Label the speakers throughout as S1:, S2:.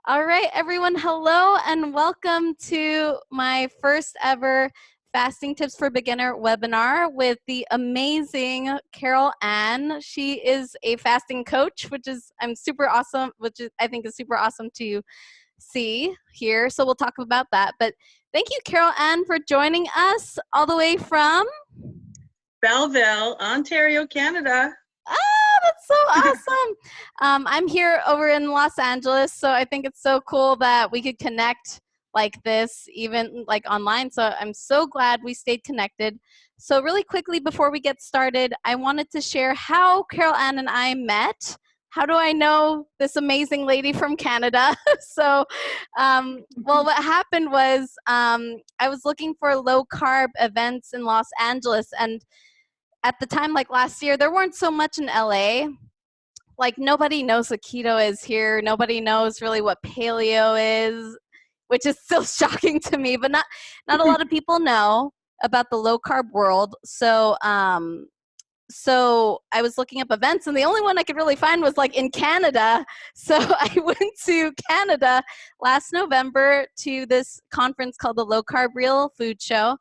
S1: All right, everyone, hello and welcome to my first ever Fasting Tips for Beginner webinar with the amazing Carolann. She is a fasting coach, which is I think is super awesome to see here. So we'll talk about that. But thank you, Carolann, for joining us all the way from
S2: Belleville, Ontario, Canada.
S1: That's so awesome. I'm here over in Los Angeles, so I think it's so cool that we could connect like this, even like online. So I'm so glad we stayed connected. So really quickly before we get started, I wanted to share how Carolann and I met. How do I know this amazing lady from Canada? Well, what happened was I was looking for low carb events in Los Angeles, and at the time, like last year, there weren't so much in LA. Like nobody knows what keto is here. Nobody knows really what paleo is, which is still shocking to me, but not a lot of people know about the low carb world. So I was looking up events, and the only one I could really find was like in Canada. So I went to Canada last November to this conference called the Low Carb Real Food Show,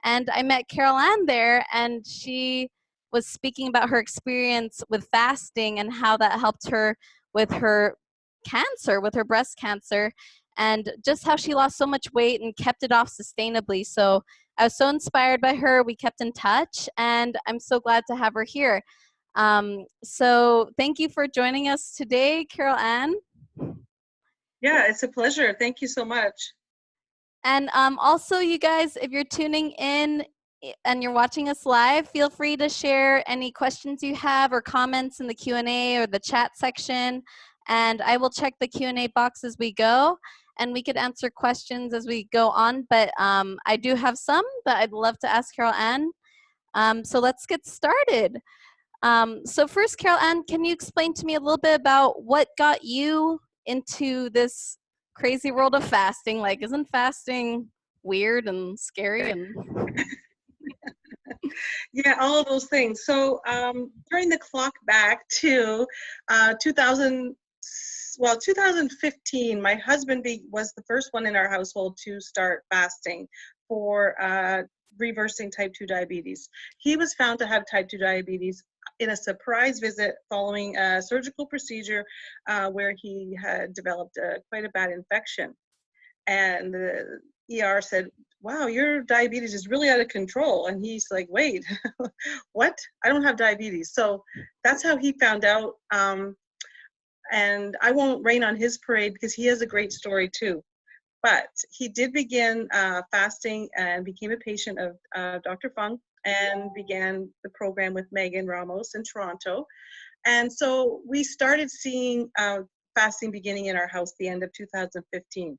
S1: and I met Carolann there, and she was speaking about her experience with fasting and how that helped her with her cancer, with her breast cancer, and just how she lost so much weight and kept it off sustainably. So I was so inspired by her. We kept in touch, and I'm so glad to have her here. So thank you for joining us today, Carolann.
S2: Yeah, it's a pleasure. Thank you so much.
S1: And also, you guys, if you're tuning in and you're watching us live, feel free to share any questions you have or comments in the Q&A or the chat section, and I will check the Q&A box as we go, and we could answer questions as we go on, but I do have some that I'd love to ask Carolann. So let's get started. So first, Carolann, can you explain to me a little bit about what got you into this crazy world of fasting? Like, isn't fasting weird and scary? And
S2: Yeah, all of those things. So during the clock back to 2015, my husband was the first one in our household to start fasting for reversing type 2 diabetes. He was found to have type 2 diabetes in a surprise visit following a surgical procedure where he had developed quite a bad infection. And the ER said, wow, your diabetes is really out of control. And he's like, wait, what? I don't have diabetes. So that's how he found out. And I won't rain on his parade because he has a great story too. But he did begin fasting and became a patient of Dr. Fung and began the program with Megan Ramos in Toronto. And so we started seeing fasting beginning in our house the end of 2015.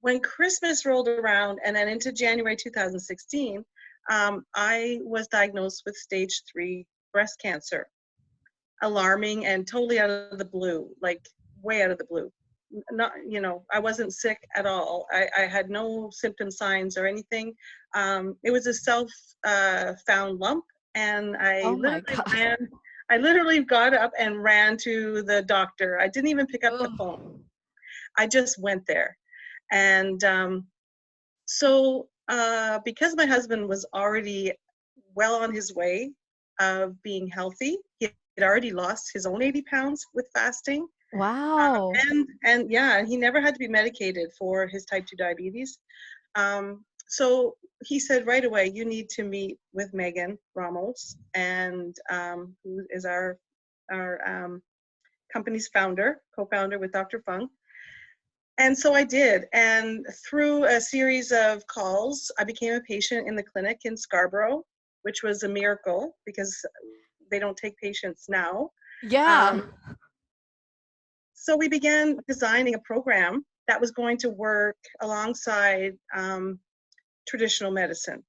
S2: When Christmas rolled around and then into January 2016, I was diagnosed with stage 3 breast cancer. Alarming and totally out of the blue, like way out of the blue. Not, I wasn't sick at all. I had no symptom signs or anything. It was a self-found lump, and
S1: oh my God.
S2: I literally got up and ran to the doctor. I didn't even pick up the phone. I just went there. And so because my husband was already well on his way of being healthy, he had already lost his own 80 pounds with fasting.
S1: Wow.
S2: And yeah, he never had to be medicated for his type 2 diabetes. So he said right away, you need to meet with Megan Ramos, and who is our company's co-founder with Dr. Fung. And so I did. And through a series of calls, I became a patient in the clinic in Scarborough, which was a miracle because they don't take patients now.
S1: Yeah.
S2: So we began designing a program that was going to work alongside traditional medicine,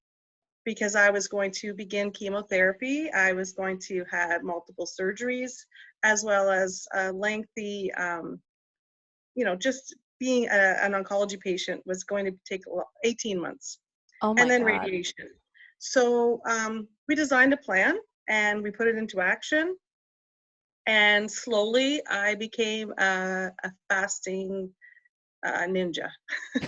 S2: because I was going to begin chemotherapy. I was going to have multiple surgeries, as well as a lengthy, just being an oncology patient was going to take 18 months.
S1: Oh
S2: And
S1: my
S2: then
S1: God.
S2: radiation. So we designed a plan and we put it into action. And slowly I became a fasting ninja.
S1: Oh,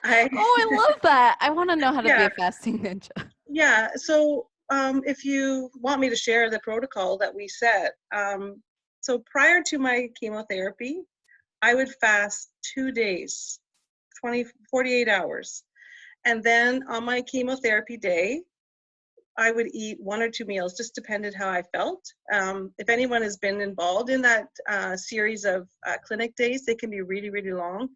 S1: I love that. I want to know how to be
S2: Yeah,
S1: a fasting ninja.
S2: yeah. So if you want me to share the protocol that we set, so prior to my chemotherapy, I would fast 2 days, 48 hours. And then on my chemotherapy day, I would eat 1 or 2 meals, just depended how I felt. If anyone has been involved in that series of clinic days, they can be really, really long.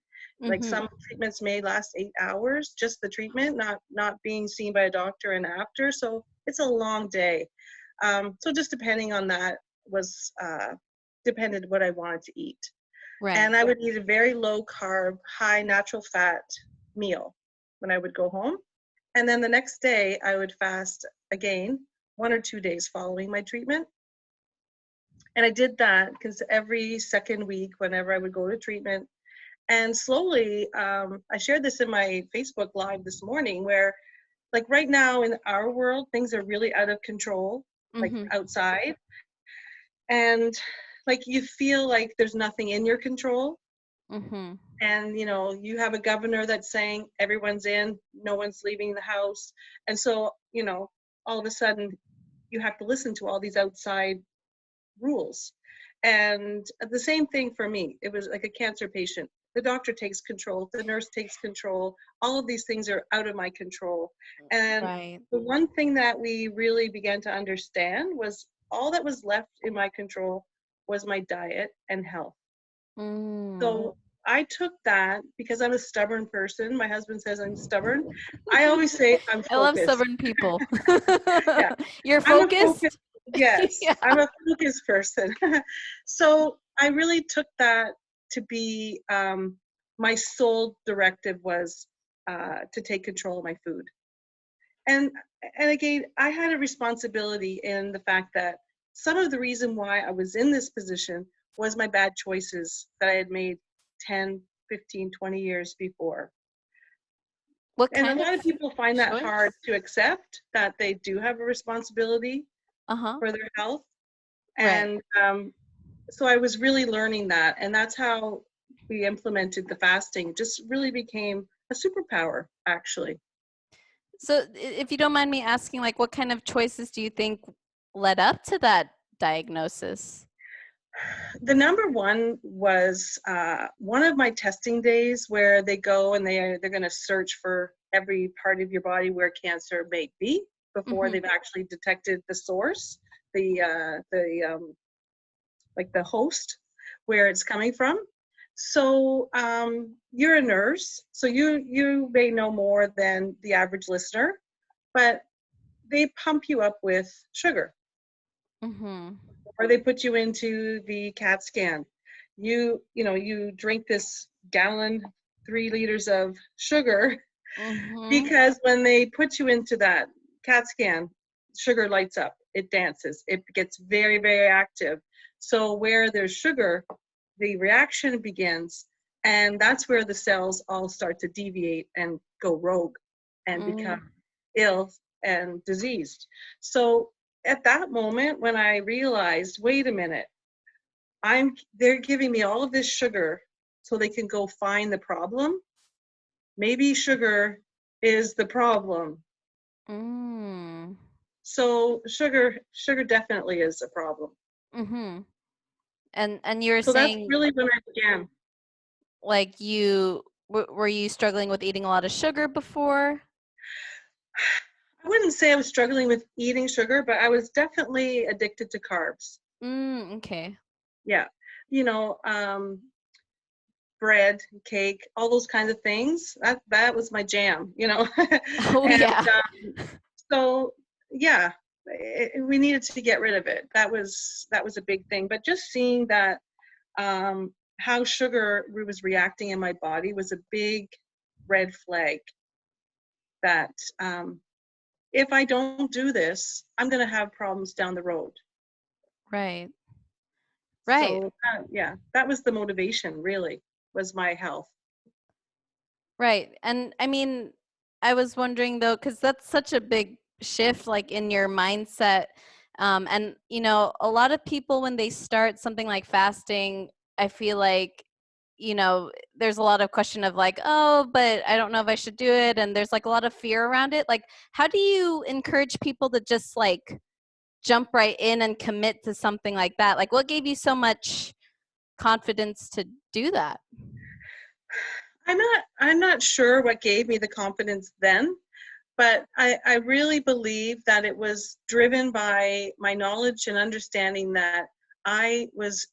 S2: Like
S1: Mm-hmm.
S2: some treatments may last 8 hours, just the treatment, not being seen by a doctor and after. So it's a long day. So just depending on that was depended what I wanted to eat.
S1: Right.
S2: And I would eat a very low carb, high natural fat meal when I would go home. And then the next day I would fast again, 1 or 2 days following my treatment. And I did that because every second week, whenever I would go to treatment, and slowly, I shared this in my Facebook Live this morning, where like right now in our world, things are really out of control, like
S1: Mm-hmm.
S2: outside. And like you feel like there's nothing in your control.
S1: Mm-hmm.
S2: And you have a governor that's saying everyone's in, no one's leaving the house. And so all of a sudden you have to listen to all these outside rules. And the same thing for me, it was like a cancer patient. The doctor takes control, the nurse takes control, all of these things are out of my control. And
S1: Right.
S2: the one thing that we really began to understand was all that was left in my control was my diet and health.
S1: Mm.
S2: So I took that because I'm a stubborn person. My husband says I'm stubborn. I always say I'm
S1: I love
S2: focused.
S1: stubborn people.
S2: Yeah,
S1: You're
S2: I'm a focused.
S1: focused?
S2: Yes,
S1: Yeah.
S2: I'm a focused person. So I really took that to be my sole directive was to take control of my food. And and again, I had a responsibility in the fact that some of the reason why I was in this position was my bad choices that I had made 10, 15, 20 years before.
S1: What
S2: And a
S1: kind of
S2: lot of people find that hard
S1: choice?
S2: to accept that they do have a responsibility
S1: Uh-huh.
S2: for their health.
S1: Right.
S2: And so I was really learning that. And that's how we implemented the fasting. It just really became a superpower, actually.
S1: So if you don't mind me asking, like, what kind of choices do you think led up to that diagnosis?
S2: The number one was one of my testing days where they go and they're going to search for every part of your body where cancer may be before
S1: Mm-hmm.
S2: they've actually detected the source, the like the host where it's coming from. So you're a nurse, so you may know more than the average listener, but they pump you up with sugar,
S1: Mm-hmm.
S2: or they put you into the CAT scan. You drink this gallon, 3 liters of sugar,
S1: Mm-hmm.
S2: because when they put you into that CAT scan, sugar lights up, it dances, it gets very, very active. So where there's sugar, the reaction begins, and that's where the cells all start to deviate and go rogue and become
S1: Mm.
S2: ill and diseased. So at that moment when I realized, wait a minute, they're giving me all of this sugar so they can go find the problem. Maybe sugar is the problem.
S1: Mm.
S2: So sugar definitely is a problem.
S1: Mm-hmm. And you're
S2: So that's
S1: saying,
S2: really when I began.
S1: like, were you struggling with eating a lot of sugar before?
S2: I wouldn't say I was struggling with eating sugar, but I was definitely addicted to carbs.
S1: Okay.
S2: Yeah. You know, bread, cake, all those kinds of things. That was my jam.
S1: Oh
S2: And
S1: yeah.
S2: so yeah, we needed to get rid of it. That was a big thing. But just seeing that how sugar was reacting in my body was a big red flag that if I don't do this, I'm going to have problems down the road.
S1: Right. Right.
S2: So yeah, that was the motivation really, was my health.
S1: Right. And I mean, I was wondering though, because that's such a big shift, like in your mindset. And, a lot of people, when they start something like fasting, I feel like, you know, there's a lot of question of like, oh, but I don't know if I should do it. And there's like a lot of fear around it. Like, how do you encourage people to just like jump right in and commit to something like that? Like, what gave you so much confidence to do that?
S2: I'm not sure what gave me the confidence then, but I really believe that it was driven by my knowledge and understanding that I was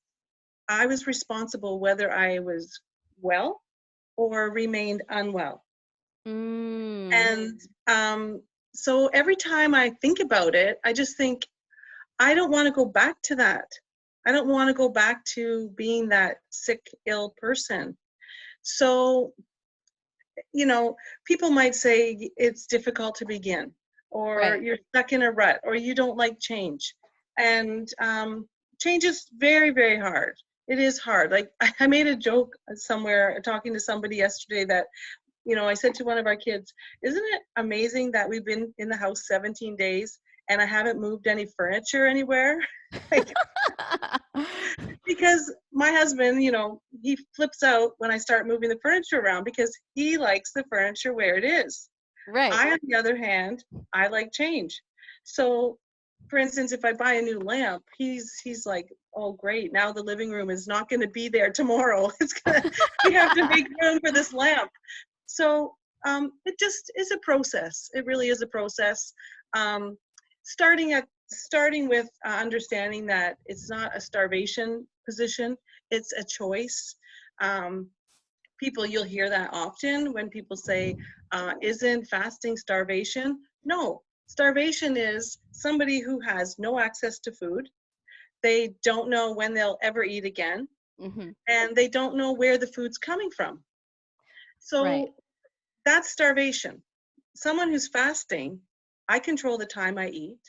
S2: I was responsible whether I was well or remained unwell.
S1: Mm,
S2: And so every time I think about it, I just think, I don't want to go back to that. I don't want to go back to being that sick, ill person. So, you know, people might say it's difficult to begin, or
S1: right.
S2: you're stuck in a rut, or you don't like change. And change is very, very hard. It is hard. Like, I made a joke somewhere talking to somebody yesterday that, you know, I said to one of our kids, isn't it amazing that we've been in the house 17 days and I haven't moved any furniture anywhere? Like, because my husband, you know, he flips out when I start moving the furniture around because he likes the furniture where it is.
S1: Right.
S2: I, on the other hand, I like change. So, for instance, if I buy a new lamp, he's like, "Oh, great! Now the living room is not going to be there tomorrow. It's gonna we have to make room for this lamp." So it just is a process. It really is a process. Um, starting with understanding that it's not a starvation position, it's a choice. Um, People, you'll hear that often when people say, isn't fasting starvation? No, starvation is somebody who has no access to food. They don't know when they'll ever eat again,
S1: Hmm.
S2: and they don't know where the food's coming from.
S1: Right.
S2: So that's starvation. Someone who's fasting, I control the time I eat.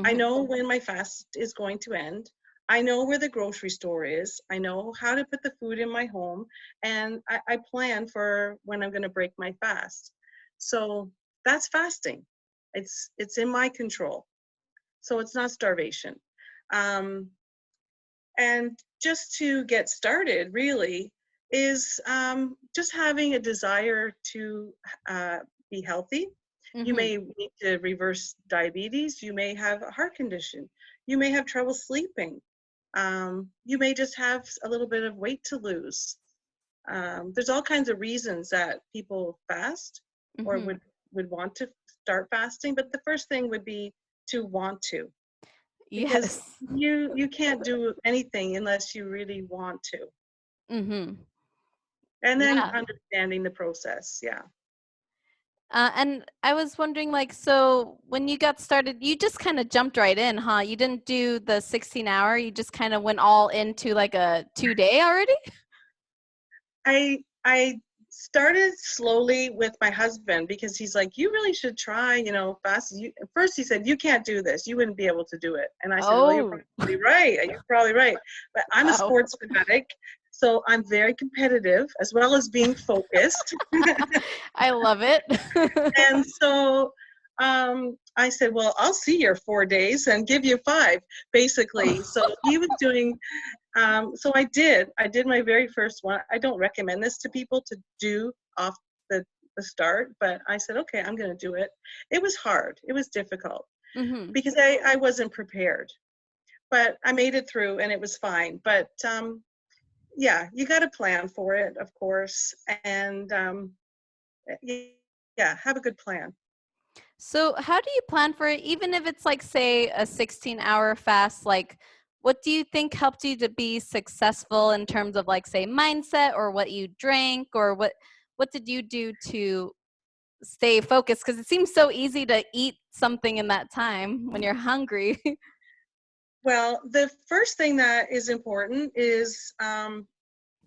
S2: I
S1: Hmm.
S2: know when my fast is going to end. I know where the grocery store is. I know how to put the food in my home. And I plan for when I'm going to break my fast. So that's fasting. It's in my control. So it's not starvation. Um, and just to get started, really, is just having a desire to be healthy. You
S1: Hmm.
S2: may need to reverse diabetes. You may have a heart condition. You may have trouble sleeping. You may just have a little bit of weight to lose. There's all kinds of reasons that people fast or
S1: Hmm.
S2: would want to start fasting, but the first thing would be to want to, because
S1: Yes.
S2: you can't do anything unless you really want to.
S1: Hmm.
S2: And then
S1: Yeah.
S2: understanding the process. Yeah.
S1: And I was wondering, like, so when you got started, you just kind of jumped right in, huh? You didn't do the 16-hour. You just kind of went all into like a 2 day already?
S2: I started slowly with my husband because he's like, you really should try, you know, fast. At first he said, you can't do this. You wouldn't be able to do it. And I said, well, you're
S1: Oh,
S2: probably right. You're probably right. But I'm a
S1: wow.
S2: sports fanatic, so I'm very competitive as well as being focused.
S1: I love it.
S2: And so I said, well, I'll see your 4 days and give you 5, basically. So he was doing, so I did my very first one. I don't recommend this to people to do off the start, but I said, okay, I'm going to do it. It was hard. It was difficult
S1: Hmm.
S2: because I wasn't prepared, but I made it through and it was fine. But yeah, you got to plan for it, of course. And yeah, have a good plan.
S1: So, how do you plan for it? Even if it's like, say, a 16-hour fast, like, what do you think helped you to be successful in terms of like, say, mindset or what you drank or what did you do to stay focused? Because it seems so easy to eat something in that time when you're hungry.
S2: Well, the first thing that is important is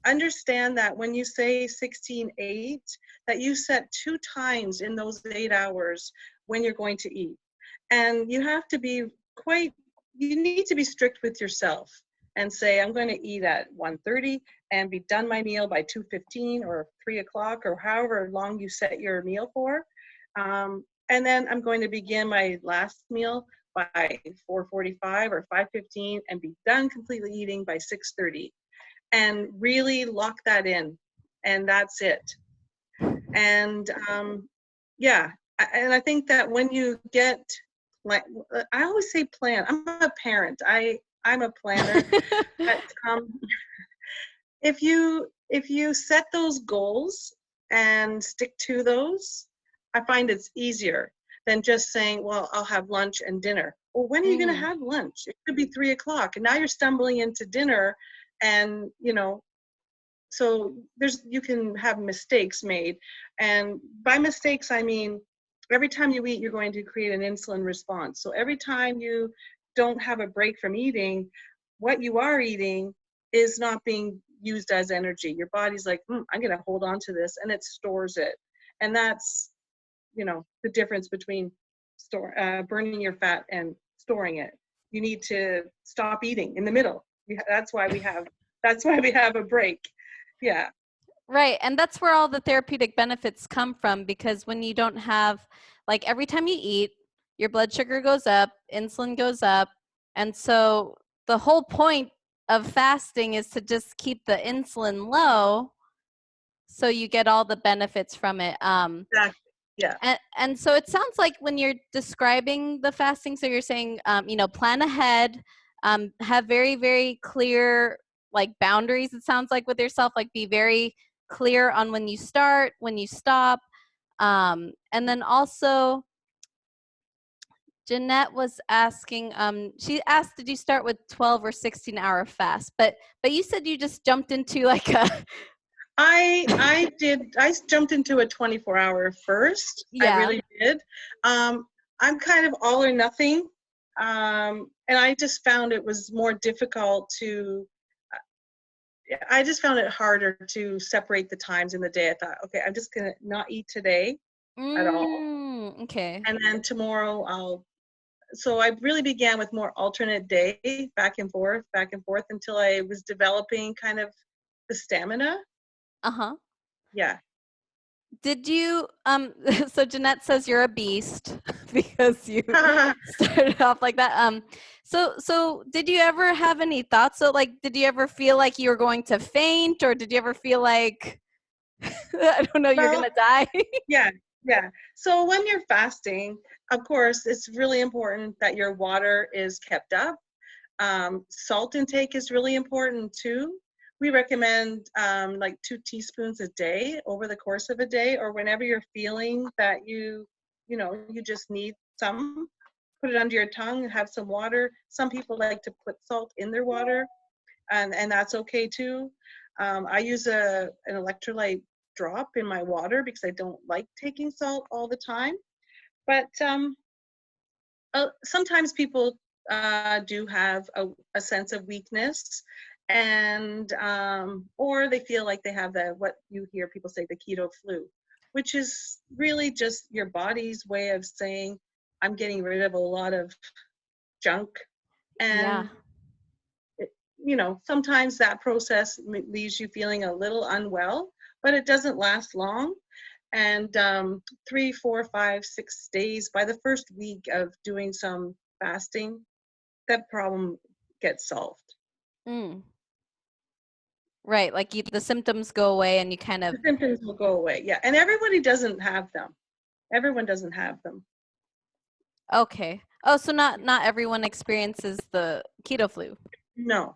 S2: understand that when you say 16:8, that you set 2 times in those 8 hours when you're going to eat. And you have to be you need to be strict with yourself and say, I'm going to eat at 1:30 and be done my meal by 2:15 or 3 o'clock or however long you set your meal for. And then I'm going to begin my last meal by 4:45 or 5:15 and be done completely eating by 6:30, and really lock that in. and that's it. And yeah, and I think that when you get, like, I always say plan. I'm a parent. I'm a planner. But if you set those goals and stick to those, I find it's easier than just saying, well, I'll have lunch and dinner. Well, when are you going to have lunch? It could be 3:00, and now you're stumbling into dinner, and so you can have mistakes made. And by mistakes, I mean, every time you eat, you're going to create an insulin response. So every time you don't have a break from eating, what you are eating is not being used as energy. Your body's like, I'm going to hold on to this, and it stores it. And that's, the difference between burning your fat and storing it. You need to stop eating in the middle. That's why we have a break. Yeah.
S1: Right. And that's where all the therapeutic benefits come from, because when you don't have, like, every time you eat, your blood sugar goes up, insulin goes up. And so the whole point of fasting is to just keep the insulin low so you get all the benefits from it.
S2: Exactly. Yeah.
S1: And so it sounds like when you're describing the fasting, so you're saying, plan ahead, have very, very clear, like, boundaries, it sounds like, with yourself, like, be very clear on when you start, when you stop. And then also, Jeanette was asking, she asked, did you start with 12 or 16-hour fast? But you said you just jumped into like a
S2: I jumped into a 24-hour first.
S1: Yeah.
S2: I really did. I'm kind of all or nothing. And I just found it was more difficult I just found it harder to separate the times in the day. I thought, okay, I'm just going to not eat today at all.
S1: Okay.
S2: And then tomorrow so I really began with more alternate day, back and forth, until I was developing kind of the stamina.
S1: Uh-huh.
S2: Yeah.
S1: Did you, so Jeanette says you're a beast because you started off like that. So did you ever have any thoughts? So, like, did you ever feel like you were going to faint, or did you ever feel like, I don't know, you're going to die?
S2: Yeah. So when you're fasting, of course, it's really important that your water is kept up. Salt intake is really important too. We recommend like 2 teaspoons a day over the course of a day, or whenever you're feeling that you just need some, put it under your tongue, have some water. Some people like to put salt in their water, and that's okay too. I use an electrolyte drop in my water because I don't like taking salt all the time. But sometimes people do have a sense of weakness, and or they feel like they have what you hear people say, the keto flu, which is really just your body's way of saying, I'm getting rid of a lot of junk. And sometimes that process leaves you feeling a little unwell, but it doesn't last long. And 3, 4, 5, 6 days, by the first week of doing some fasting, that problem gets solved.
S1: Right, like the symptoms go away and you kind of...
S2: The symptoms will go away, yeah. And everybody doesn't have them. Everyone doesn't have them.
S1: Okay. Oh, so not everyone experiences the keto flu.
S2: No.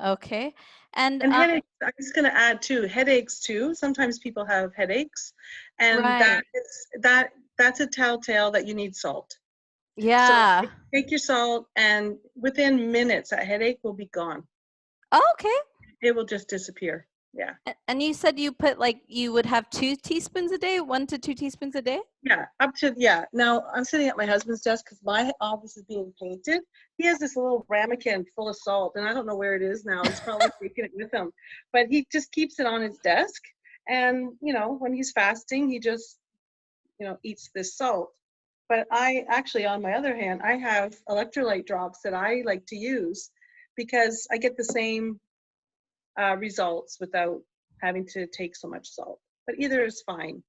S1: Okay. And
S2: headaches, I'm just going to add too, headaches too. Sometimes people have headaches, and
S1: right.
S2: that's a telltale that you need salt.
S1: Yeah.
S2: So take your salt, and within minutes, that headache will be gone.
S1: Oh, okay.
S2: It will just disappear. Yeah.
S1: And you said you put, like, you would have 2 teaspoons a day, 1 to 2 teaspoons a day?
S2: Yeah, Now I'm sitting at my husband's desk because my office is being painted. He has this little ramekin full of salt, and I don't know where it is now. He's probably taking it with him, but he just keeps it on his desk. And when he's fasting, he just eats this salt. But I actually, on my other hand, I have electrolyte drops that I like to use because I get the same results without having to take so much salt. But either is fine.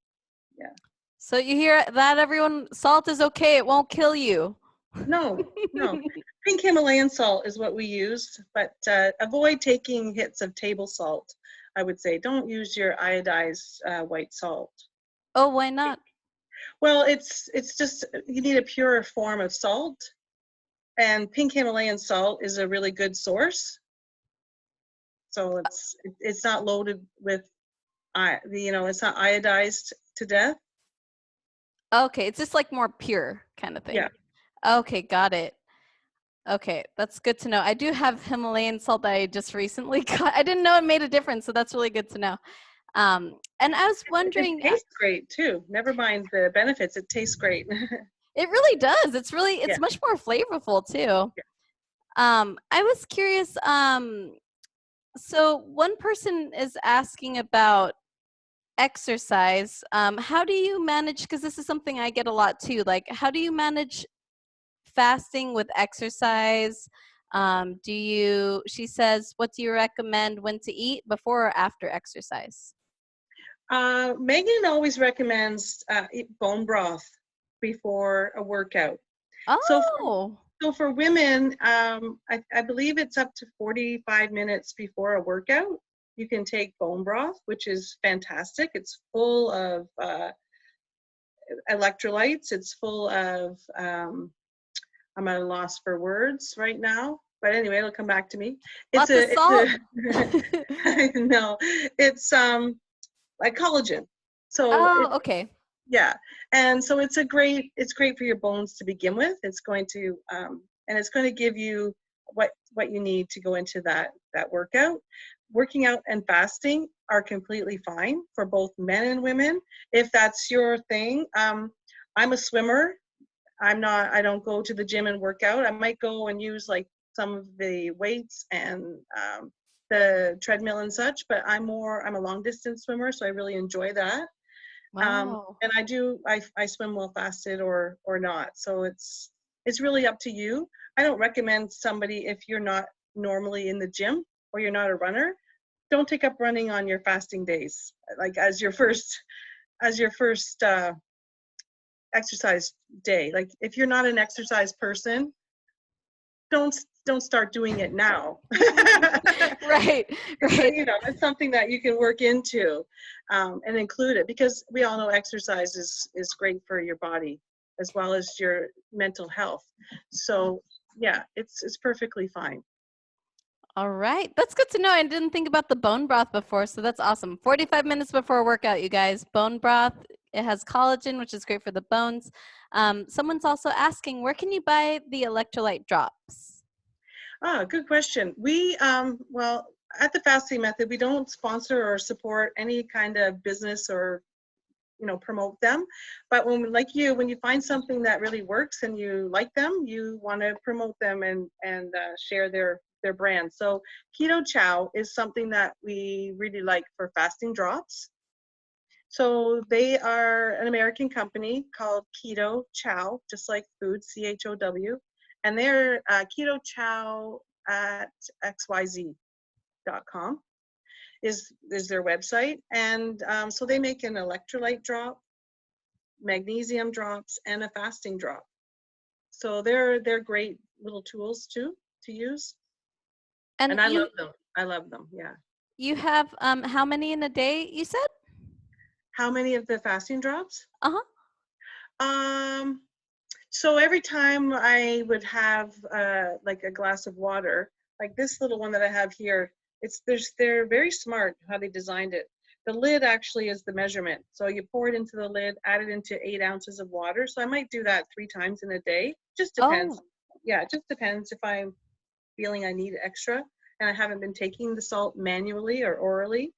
S2: Yeah.
S1: So you hear that, everyone? Salt is okay. It won't kill you.
S2: No. Pink Himalayan salt is what we use, but avoid taking hits of table salt. I would say. Don't use your iodized white salt.
S1: Oh, why not?
S2: Well, it's just, you need a purer form of salt, and pink Himalayan salt is a really good source. So it's not loaded with, it's not iodized to death.
S1: Okay, it's just like more pure kind of thing.
S2: Yeah.
S1: Okay, got it. Okay, that's good to know. I do have Himalayan salt that I just recently got. I didn't know it made a difference, so that's really good to know. And I was
S2: It
S1: wondering,
S2: tastes great too. Never mind the benefits. It tastes great.
S1: it really does. It's
S2: Yeah.
S1: much more flavorful too.
S2: Yeah.
S1: I was curious. So one person is asking about exercise. How do you manage? Because this is something I get a lot too. Like, how do you manage fasting with exercise? She says, what do you recommend when to eat, before or after exercise?
S2: Megan always recommends eat bone broth before a workout. So
S1: Oh,
S2: for women, I believe it's up to 45 minutes before a workout. You can take bone broth, which is fantastic. It's full of electrolytes. It's full of, I'm at a loss for words right now, but anyway, it'll come back to me.
S1: lots of salt.
S2: No, it's like collagen. So
S1: Oh, okay.
S2: yeah, and so it's great for your bones to begin with. It's going to and it's going to give you what you need to go into that workout. Working out and fasting are completely fine for both men and women if that's your thing. I'm a swimmer. I don't go to the gym and work out. I might go and use like some of the weights and the treadmill and such, but I'm a long distance swimmer, so I really enjoy that.
S1: Wow.
S2: And I swim well fasted or not. So it's really up to you. I don't recommend somebody, if you're not normally in the gym or you're not a runner, don't take up running on your fasting days, like as your first exercise day. Like if you're not an exercise person, don't start doing it now.
S1: Right, right.
S2: It's something that you can work into and include it, because we all know exercise is great for your body as well as your mental health. So yeah, it's perfectly fine.
S1: All right. That's good to know. I didn't think about the bone broth before, so that's awesome. 45 minutes before a workout, you guys. Bone broth, it has collagen, which is great for the bones. Someone's also asking, where can you buy the electrolyte drops?
S2: Good question. We well, at the Fasting Method, we don't sponsor or support any kind of business or promote them, but when you find something that really works and you like them, you want to promote them and share their brand. So Keto Chow is something that we really like for fasting drops. So they are an American company called Keto Chow, just like food, CHOW, and they're Keto Chow at xyz.com is their website. And so they make an electrolyte drop, magnesium drops, and a fasting drop. So they're great little tools too to use. And I love them. Yeah.
S1: You have how many in a day, you said?
S2: How many of the fasting drops?
S1: Uh-huh.
S2: So every time I would have like a glass of water, like this little one that I have here, they're very smart how they designed it. The lid actually is the measurement. So you pour it into the lid, add it into 8 ounces of water. So I might do that 3 times in a day. Just depends.
S1: Oh,
S2: Yeah, it just depends if I'm feeling I need extra and I haven't been taking the salt manually or orally.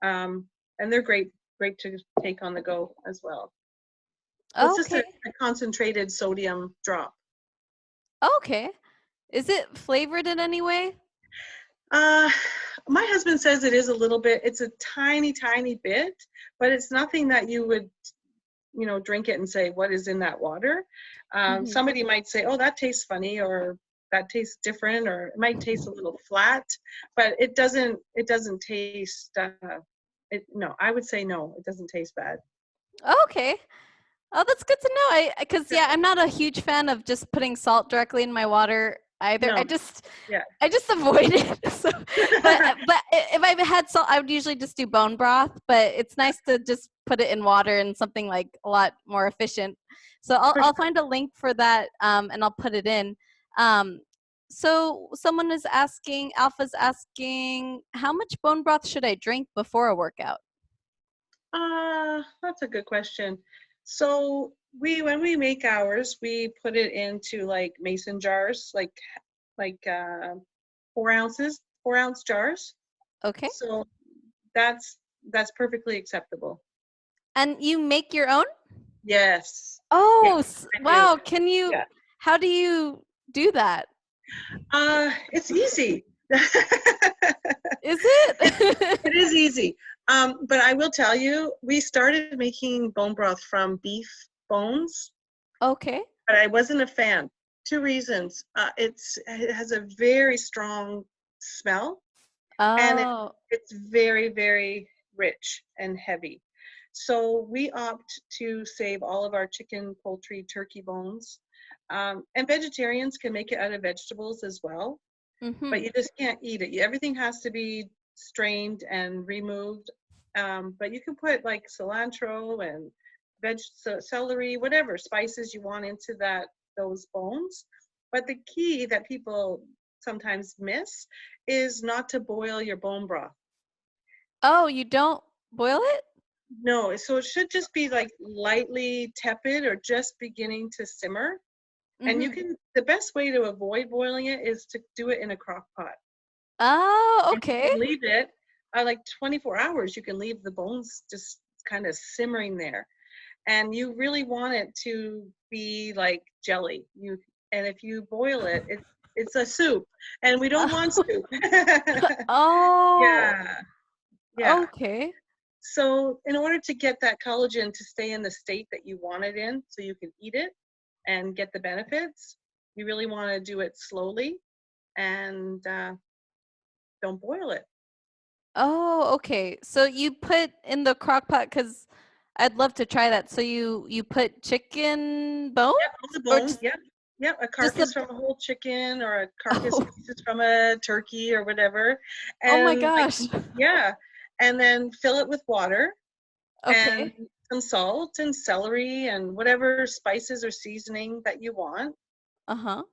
S2: And they're great to take on the go as well. So it's just
S1: okay.
S2: a concentrated sodium drop.
S1: Okay. Is it flavored in any way?
S2: My husband says it is a little bit, it's a tiny, tiny bit, but it's nothing that you would, drink it and say, what is in that water? Somebody might say, oh, that tastes funny, or that tastes different, or it might taste a little flat, but it doesn't taste, no, I would say no, it doesn't taste bad.
S1: Okay. Oh, that's good to know. Because I'm not a huge fan of just putting salt directly in my water. either.
S2: No. Yeah.
S1: I just avoid it. So, but if I've had salt, I would usually just do bone broth. But it's nice to just put it in water and something like a lot more efficient. So
S2: For
S1: I'll
S2: sure.
S1: find a link for that, and I'll put it in. Um, so someone is asking, Alpha's asking, how much bone broth should I drink before a workout?
S2: That's a good question. So when we make ours, we put it into like mason jars, like 4 ounces, 4 ounce jars.
S1: Okay.
S2: So that's that's perfectly acceptable.
S1: And you make your own?
S2: Yes. Yeah,
S1: Oh,
S2: I do.
S1: wow. Can you,
S2: Yeah.
S1: how do you do that?
S2: It's easy.
S1: Is
S2: It,
S1: it?
S2: it is easy. But I will tell you, we started making bone broth from beef bones,
S1: Okay.
S2: but I wasn't a fan. 2 reasons. It has a very strong smell, and
S1: Oh.
S2: it's very, very rich and heavy. So we opt to save all of our chicken, poultry, turkey bones. And vegetarians can make it out of vegetables as well, but
S1: Mm-hmm.
S2: you just can't eat it. Everything has to be strained and removed. But you can put like cilantro and celery, whatever spices you want into those bones. But the key that people sometimes miss is not to boil your bone broth.
S1: Oh, you don't boil it?
S2: No, so it should just be like lightly tepid or just beginning to simmer. And
S1: Mm-hmm.
S2: the best way to avoid boiling it is to do it in a crock pot.
S1: Oh,
S2: And you
S1: okay.
S2: can leave it like 24 hours. You can leave the bones just kind of simmering there. And you really want it to be like jelly. And if you boil it, it's a soup. And we don't want
S1: Oh,
S2: soup.
S1: oh,
S2: Yeah. Yeah.
S1: okay.
S2: So in order to get that collagen to stay in the state that you want it in, so you can eat it and get the benefits, you really want to do it slowly and don't boil it.
S1: Oh, okay. So you put in the crock pot because I'd love to try that. So you put chicken bones
S2: Yep, on the
S1: or
S2: bone. Yep, yep. A
S1: just
S2: carcass
S1: the
S2: from a whole chicken or a carcass
S1: oh,
S2: pieces from a turkey or whatever,
S1: oh my
S2: and like
S1: gosh.
S2: yeah, and then fill it with water and
S1: Okay.
S2: some salt and celery and whatever spices or seasoning that you want,
S1: Uh-huh.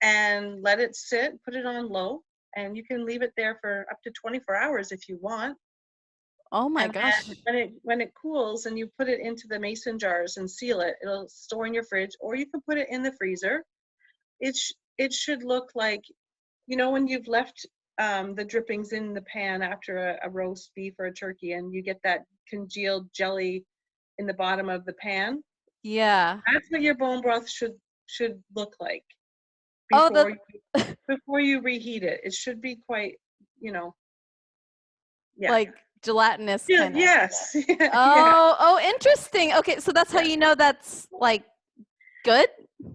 S2: and let it sit. Put it on low, and you can leave it there for up to 24 hours if you want.
S1: Oh my
S2: And
S1: gosh.
S2: then when it cools and you put it into the mason jars and seal it, it'll store in your fridge, or you can put it in the freezer. It should look like, when you've left the drippings in the pan after a roast beef or a turkey, and you get that congealed jelly in the bottom of the pan.
S1: Yeah.
S2: That's what your bone broth should look like
S1: Oh,
S2: before you reheat it. It should be quite, you know, yeah.
S1: like gelatinous
S2: Yeah,
S1: kind of.
S2: yes. Yeah.
S1: Oh, oh, interesting. Okay, so that's how
S2: Yeah.
S1: you know that's like good?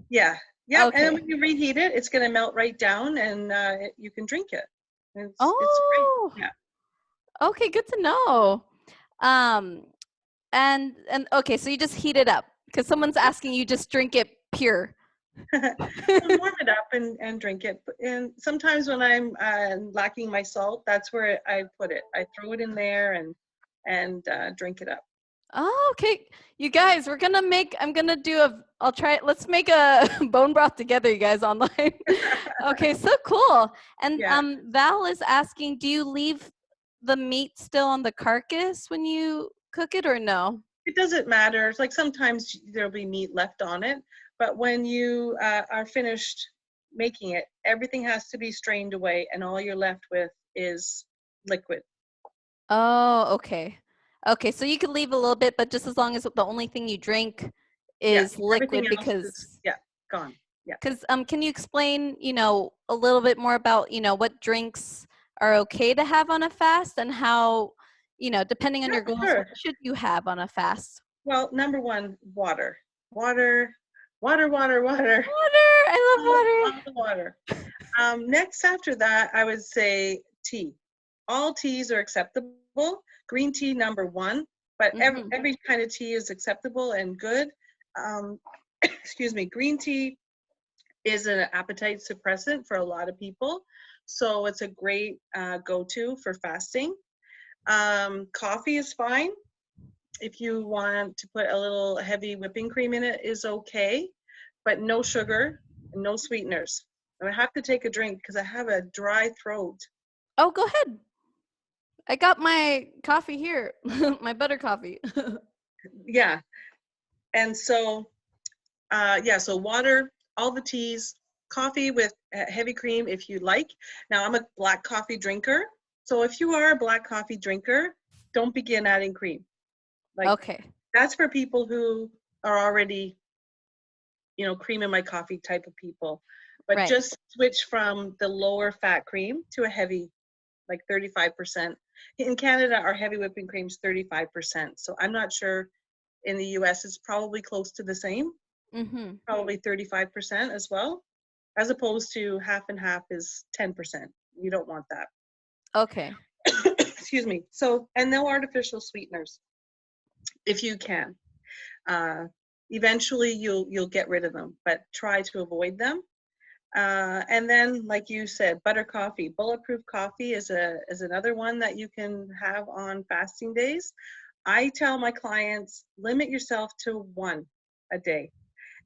S2: Yeah. Yep. And then
S1: Okay.
S2: when you reheat it, it's going to melt right down, and you can drink it. It's great.
S1: Oh,
S2: Yeah.
S1: okay, good to know. Um, and okay, so you just heat it up because someone's asking you just drink it pure.
S2: Warm it up and drink it. And sometimes when I'm lacking my salt, that's where I put it. I throw it in there and drink it up.
S1: Oh, okay. You guys, I'm gonna do I'll try it. Let's make a bone broth together, you guys, online. Okay, so cool. And
S2: Yeah.
S1: Val is asking, do you leave the meat still on the carcass when you cook it or no?
S2: It doesn't matter. It's like sometimes there'll be meat left on it, but when you are finished making it, everything has to be strained away, and all you're left with is liquid.
S1: Oh, okay. Okay, so you can leave a little bit, but just as long as the only thing you drink
S2: Yeah.
S1: is
S2: Everything
S1: liquid
S2: else is,
S1: because
S2: yeah, gone. Yeah.
S1: can you explain, a little bit more about, what drinks are okay to have on a fast and how, depending on
S2: Yeah,
S1: your goals, what
S2: sure.
S1: should you have on a fast?
S2: Well, number one, water. Water, water, water, water.
S1: Water. I love
S2: All
S1: water.
S2: the water. Next after that, I would say tea. All teas are acceptable. Green tea, number one, but
S1: Hmm.
S2: every kind of tea is acceptable and good. Excuse me, green tea is an appetite suppressant for a lot of people. So it's a great go-to for fasting. Coffee is fine. If you want to put a little heavy whipping cream in it is okay, but no sugar and no sweeteners. And I have to take a drink because I have a dry throat.
S1: Oh, go ahead. I got my coffee here, my butter coffee.
S2: Yeah. And so, so water, all the teas, coffee with heavy cream if you like. Now, I'm a black coffee drinker. So if you are a black coffee drinker, don't begin adding cream. Like,
S1: Okay.
S2: that's for people who are already, cream in my coffee type of people. But
S1: Right.
S2: just switch from the lower fat cream to a heavy, like 35%. In Canada, our heavy whipping cream is 35%. So I'm not sure in the US, it's probably close to the same, probably 35% as well, as opposed to half and half is 10%. You don't want that.
S1: Okay.
S2: Excuse me. So, and no artificial sweeteners, if you can. Eventually, you'll get rid of them, but try to avoid them. And then, like you said, butter coffee, bulletproof coffee is another one that you can have on fasting days. I tell my clients, limit yourself to one a day.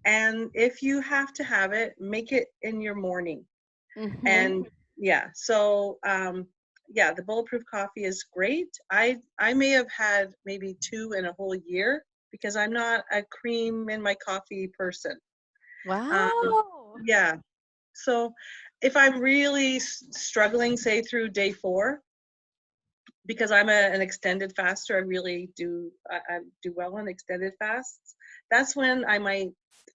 S2: And if you have to have it, make it in your morning. And so the bulletproof coffee is great. I may have had maybe 2 in a whole year because I'm not a cream in my coffee person.
S1: Wow.
S2: Yeah. So if I'm really struggling, say through day 4, because I'm an extended faster, I really do I do well on extended fasts. That's when I might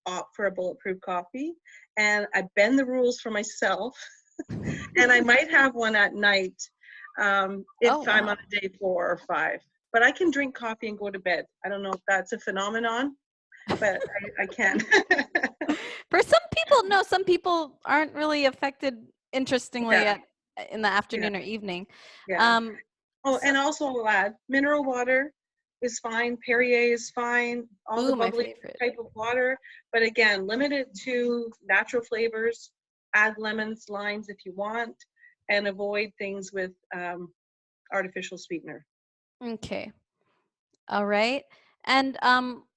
S2: opt for a bulletproof coffee, and I bend the rules for myself, and I might have one at night if
S1: Oh,
S2: I'm
S1: wow.
S2: on a day 4 or 5. But I can drink coffee and go to bed. I don't know if that's a phenomenon, but I can.
S1: For some people, no, some people aren't really affected, interestingly,
S2: Yeah,
S1: in the
S2: yeah,
S1: afternoon or evening.
S2: yeah. Oh,
S1: So,
S2: and also I'll add mineral water is fine. Perrier is fine. All the
S1: ooh, my
S2: bubbly
S1: favorite.
S2: type of water. But again, limit it to natural flavors. Add lemons, limes if you want, and avoid things with artificial sweetener.
S1: Okay. All right. And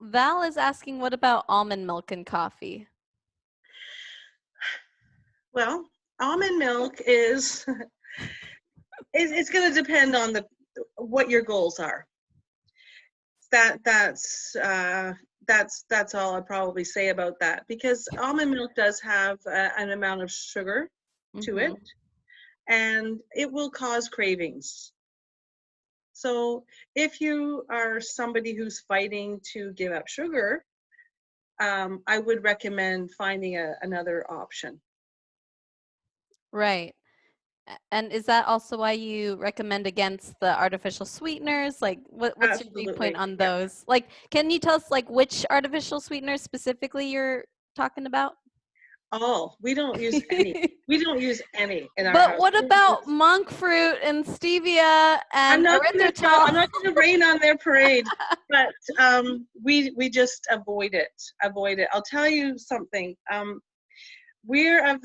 S1: Val is asking, what about almond milk and coffee?
S2: Well, almond milk is it's going to depend on what your goals are. That's all I'll probably say about that, because almond milk does have an amount of sugar to it, and it will cause cravings. So if you are somebody who's fighting to give up sugar, I would recommend finding another option.
S1: Right. And is that also why you recommend against the artificial sweeteners? Like, what's your viewpoint
S2: Absolutely,
S1: on
S2: yeah.
S1: those? Like, can you tell us like which artificial sweeteners specifically you're talking about?
S2: We don't use any. We don't use any in our
S1: But
S2: house.
S1: what about monk fruit and stevia
S2: I'm
S1: and
S2: not gonna
S1: erythritol?
S2: I'm not gonna rain on their parade, but we just avoid it. Avoid it. I'll tell you something. We're of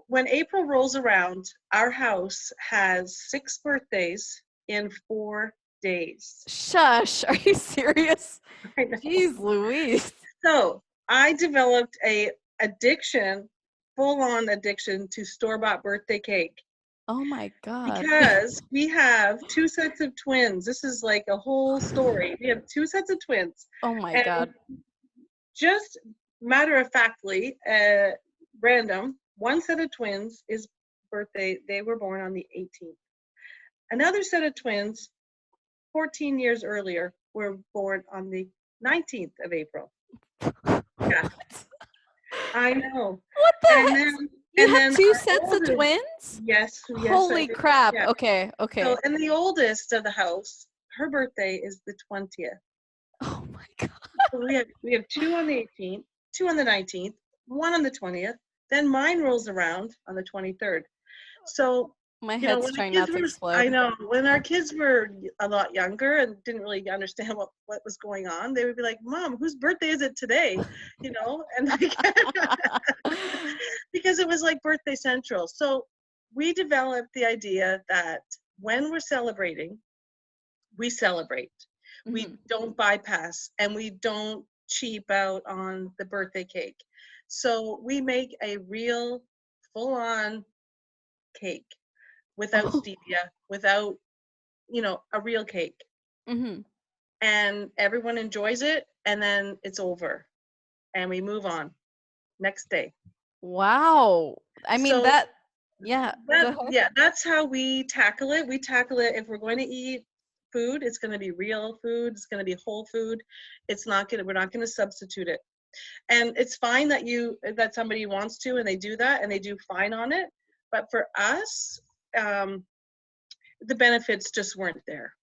S2: When April rolls around, our house has 6 birthdays in 4 days.
S1: Shush, are you serious?
S2: I know.
S1: Jeez Louise.
S2: So I developed full-on addiction to store-bought birthday cake.
S1: Oh my God.
S2: Because we have 2 sets of twins. This is like a whole story. We have 2 sets of twins.
S1: Oh my
S2: And
S1: God.
S2: just matter of factly, random, one set of twins is birthday, they were born on the 18th. Another set of twins, 14 years earlier, were born on the 19th of April. Yeah, I know.
S1: What the
S2: And
S1: heck?
S2: then,
S1: You
S2: and
S1: have
S2: then
S1: 2
S2: our
S1: sets of
S2: oldest,
S1: twins?
S2: yes, I
S1: Holy
S2: did.
S1: crap.
S2: Yeah.
S1: Okay,
S2: So,
S1: okay.
S2: and the oldest of the house, her birthday is the 20th.
S1: Oh my God.
S2: So we have 2 on the 18th, 2 on the 19th, 1 on the 20th. Then mine rolls around on the 23rd. So
S1: My
S2: You know,
S1: head's
S2: when the
S1: trying
S2: kids
S1: not to
S2: were, I
S1: explode.
S2: know, when our kids were a lot younger and didn't really understand what was going on, they would be like, Mom, whose birthday is it today? You know, and like, because it was like birthday central. So we developed the idea that when we're celebrating, we celebrate. We
S1: Hmm.
S2: don't bypass and we don't cheap out on the birthday cake. So we make a real full on cake without
S1: Oh.
S2: stevia, without, you know, a real cake.
S1: Hmm.
S2: And everyone enjoys it and then it's over and we move on next day.
S1: Wow. I mean
S2: So
S1: that, yeah, go
S2: that,
S1: ahead.
S2: yeah, that's how we tackle it. We tackle it if we're going to eat food, it's going to be real food, it's going to be whole food. It's not going to, we're not going to substitute it. And it's fine that somebody wants to and they do that and they do fine on it. But for us, the benefits just weren't there.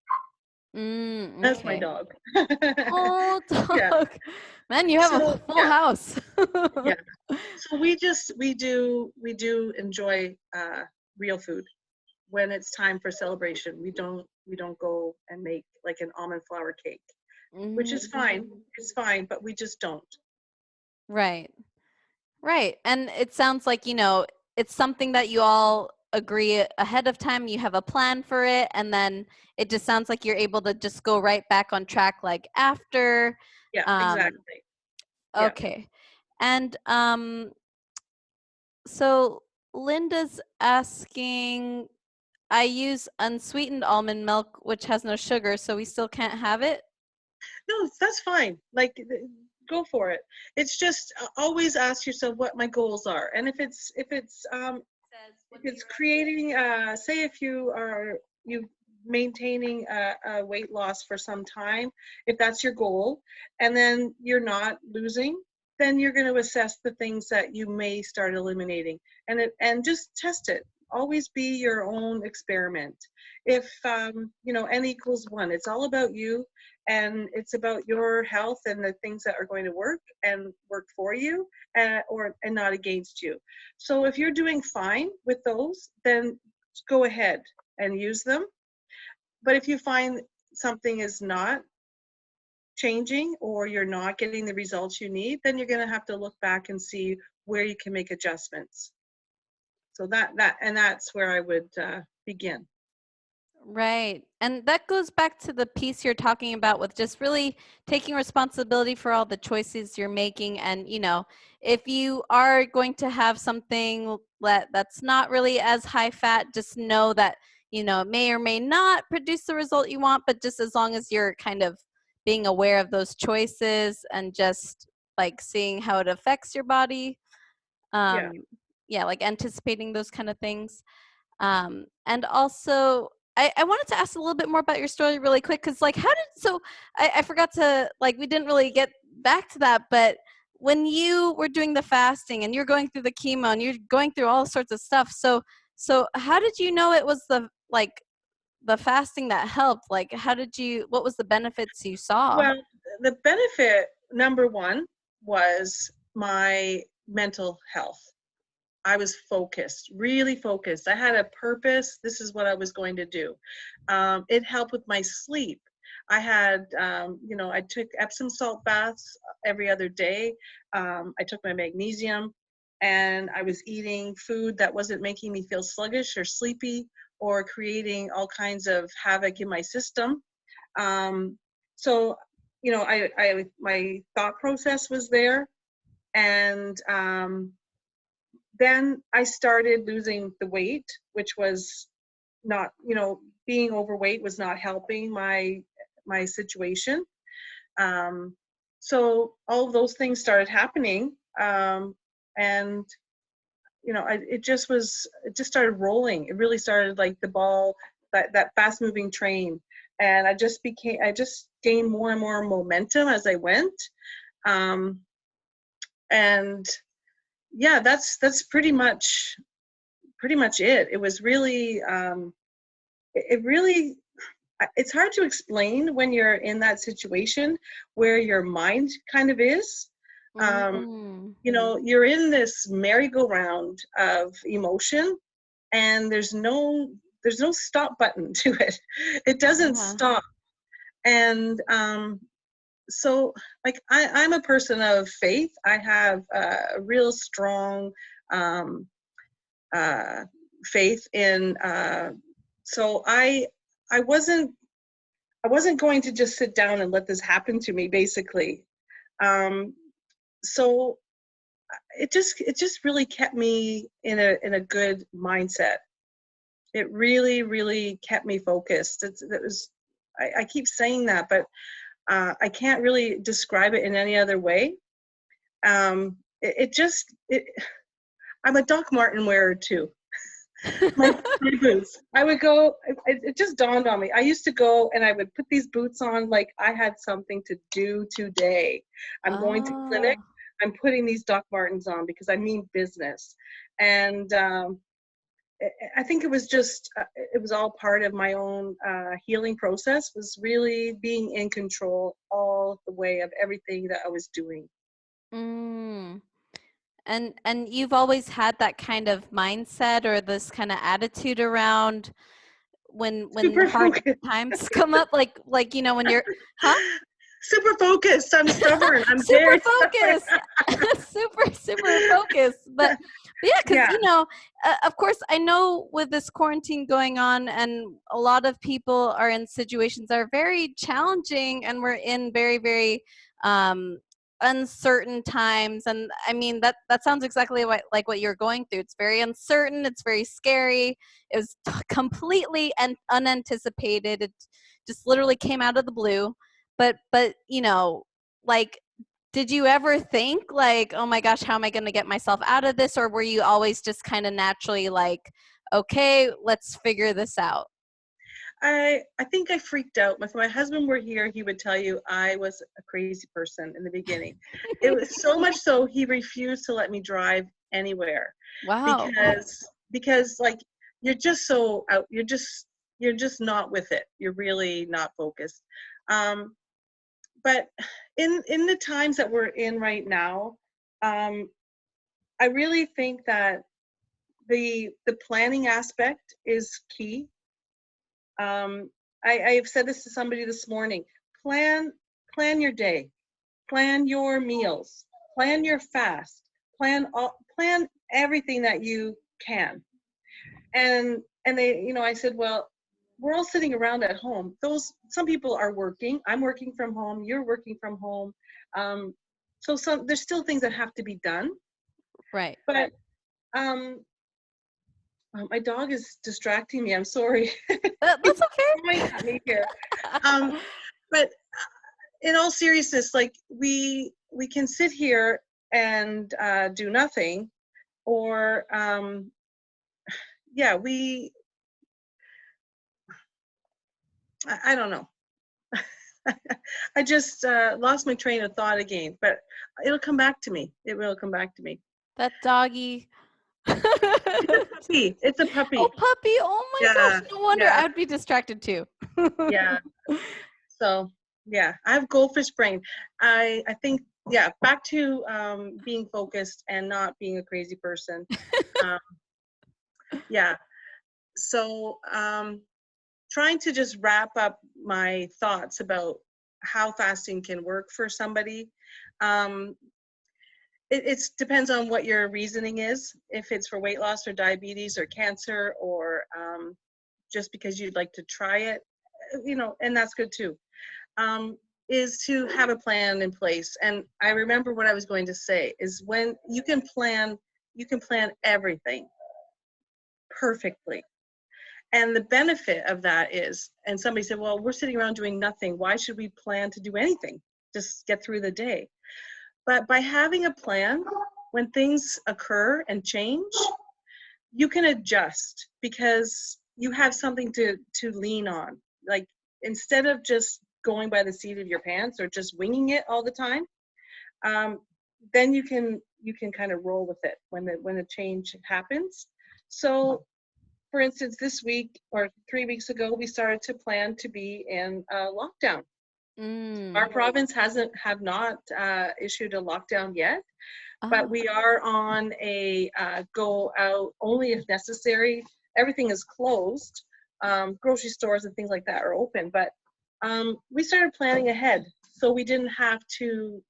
S2: That's my
S1: Okay.
S2: dog.
S1: Oh,
S2: Yeah.
S1: dog. Man, you have a
S2: So
S1: full
S2: yeah,
S1: house.
S2: yeah. So we do enjoy real food when it's time for celebration. We don't go and make like an almond flour cake, which is
S1: Mhm.
S2: fine. It's fine, but we just don't.
S1: Right. Right. And it sounds like, it's something that you all agree ahead of time. You have a plan for it. And then it just sounds like you're able to just go right back on track like after.
S2: Yeah,
S1: Um,
S2: exactly. Yeah.
S1: okay. And so Linda's asking, I use unsweetened almond milk, which has no sugar, so we still can't have it.
S2: No, that's fine. Like, go for it. It's just always ask yourself what my goals are, and if it's creating, say, if you maintaining a weight loss for some time, if that's your goal, and then you're not losing, then you're going to assess the things that you may start eliminating, and just test it. Always be your own experiment. If n equals one, it's all about you, and it's about your health and the things that are going to work and work for you, and not against you. So if you're doing fine with those, then go ahead and use them. But if you find something is not changing or you're not getting the results you need, then you're going to have to look back and see where you can make adjustments. So that's where I would begin.
S1: Right. And that goes back to the piece you're talking about with just really taking responsibility for all the choices you're making. And, if you are going to have something that's not really as high fat, just know that, it may or may not produce the result you want, but just as long as you're kind of being aware of those choices and just like seeing how it affects your body.
S2: Yeah.
S1: Yeah, like anticipating those kind of things. And also, I wanted to ask a little bit more about your story really quick, because like I forgot to, like, we didn't really get back to that, but when you were doing the fasting and you're going through the chemo and you're going through all sorts of stuff, so how did you know it was the fasting that helped? Like, what was the benefits you saw?
S2: Well, the benefit number one was my mental health. I was focused, really focused. I had a purpose. This is what I was going to do. It helped with my sleep. I had, I took Epsom salt baths every other day. I took my magnesium, and I was eating food that wasn't making me feel sluggish or sleepy or creating all kinds of havoc in my system. Um, so, my thought process was there, and then I started losing the weight, which was not, being overweight was not helping my situation. Um, so all of those things started happening, and it just started rolling. It really started like the ball, that fast moving train, and I just gained more and more momentum as I went, um, and yeah, that's pretty much it. It was really, it really, it's hard to explain when you're in that situation where your mind kind of is. Um,
S1: Mm.
S2: you're in this merry-go-round of emotion, and there's no stop button to it. It doesn't stop. And so like I'm a person of faith. I have a real strong faith in, so I wasn't going to just sit down and let this happen to me, basically. So it just really kept me in a good mindset. It really, really kept me focused. I keep saying that, but I can't really describe it in any other way. I'm a Doc Marten wearer too. my boots. I would go, it just dawned on me. I used to go and I would put these boots on like I had something to do today. I'm going to clinic. I'm putting these Doc Martens on because I mean business. And I think it was just, it was all part of my own healing process, was really being in control all the way of everything that I was doing.
S1: And you've always had that kind of mindset or this kind of attitude around when
S2: Super
S1: hard
S2: focused.
S1: times come up, like when you're
S2: super focused. I'm stubborn. I'm
S1: super
S2: very
S1: focused. super focused. But yeah, because of course, I know with this quarantine going on, and a lot of people are in situations that are very challenging, and we're in very, very uncertain times. And I mean that sounds exactly like what you're going through. It's very uncertain, it's very scary. It was completely and unanticipated. It just literally came out of the blue. But like, did you ever think like, oh my gosh, how am I going to get myself out of this? Or were you always just kind of naturally like, okay, let's figure this out?
S2: I think I freaked out. If my husband were here, he would tell you I was a crazy person in the beginning. It was so much so he refused to let me drive anywhere.
S1: Wow.
S2: Because like you're just so out. You're just not with it. You're really not focused. But in the times that we're in right now, I really think that the planning aspect is key. I've said this to somebody this morning. Plan your day, plan your meals, plan your fast, plan everything that you can. And they, I said, well, we're all sitting around at home. Some people are working. I'm working from home. You're working from home. So there's still things that have to be done.
S1: Right.
S2: But my dog is distracting me. I'm sorry.
S1: That's okay.
S2: Pointing at me here. But in all seriousness, like we can sit here and do nothing, or I don't know. I just lost my train of thought again, but it'll come back to me. It will come back to me.
S1: That doggy.
S2: It's a puppy.
S1: Oh, puppy. Oh my gosh. No wonder I'd be distracted too.
S2: Yeah. So, yeah, I have goldfish brain. I think, back to being focused and not being a crazy person. So trying to just wrap up my thoughts about how fasting can work for somebody. It depends on what your reasoning is, if it's for weight loss or diabetes or cancer, or just because you'd like to try it, and that's good too, is to have a plan in place. And I remember what I was going to say is, when you can plan everything perfectly. And the benefit of that is, and somebody said, well, we're sitting around doing nothing. Why should we plan to do anything? Just get through the day. But by having a plan, when things occur and change, you can adjust because you have something to lean on. Like, instead of just going by the seat of your pants or just winging it all the time, then you can kind of roll with it when the change happens. So, for instance, this week or 3 weeks ago, we started to plan to be in a lockdown. Our province have not issued a lockdown yet, but we are on a go out only if necessary everything is closed. Grocery stores and things like that are open, but we started planning ahead, so we didn't have to